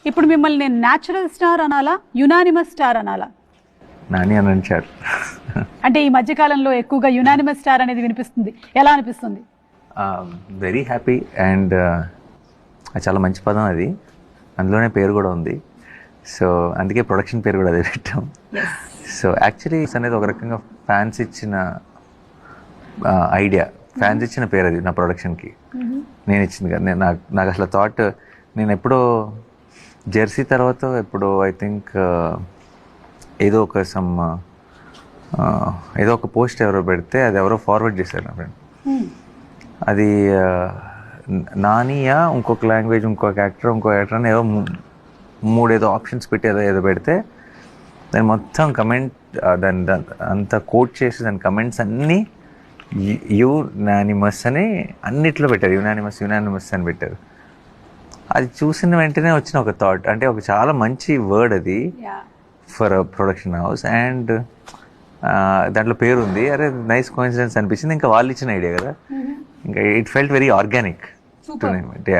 ఇప్పుడు మిమ్మల్ని నేను న్యాచురల్ స్టార్ అనాలా, యునానిమస్ స్టార్ అనాలా? నాని అని అంటారు. అంటే ఈ మధ్యకాలంలో ఎక్కువగా యునానిమస్ స్టార్ అనేది వినిపిస్తుంది, ఎలా అనిపిస్తుంది? వెరీ హ్యాపీ అండ్ అది చాలా మంచి పదం, అది అందులోనే పేరు కూడా ఉంది. సో అందుకే ప్రొడక్షన్ పేరు కూడా అదే పెట్టాం. సో యాక్చువల్లీ అనేది ఒక రకంగా ఫ్యాన్స్ ఇచ్చిన ఐడియా, ఫ్యాన్స్ ఇచ్చిన పేరు అది నా ప్రొడక్షన్కి. నేను ఇచ్చింది కదా, నేను నాకు అసలు థాట్, నేను ఎప్పుడో జెర్సీ తర్వాత ఎప్పుడో ఐ థింక్ ఏదో ఒక పోస్ట్ ఎవరో పెడితే అది ఎవరో ఫార్వర్డ్ చేశారు నా ఫ్రెండ్. అది నానియా, ఇంకొక లాంగ్వేజ్, ఇంకొక యాక్టర్ అని ఏదో 3 ఏదో ఆప్షన్స్ పెట్టి ఏదో పెడితే దాని మొత్తం కమెంట్, దాని అంతా కోట్ చేసి దాని కమెంట్స్ అన్నీ యునానిమస్ అని అన్నిట్లో పెట్టారు. యునానిమస్ అని పెట్టారు. అది చూసిన వెంటనే వచ్చిన ఒక థాట్, అంటే ఒక చాలా మంచి వర్డ్ అది ఫర్ ప్రొడక్షన్ హౌస్, అండ్ దాంట్లో పేరు ఉంది. అరే నైస్ కోఇన్సిడెన్స్ అనిపించింది. ఇంకా వాళ్ళు ఇచ్చిన ఐడియా కదా, ఇంకా it felt very organic to name it.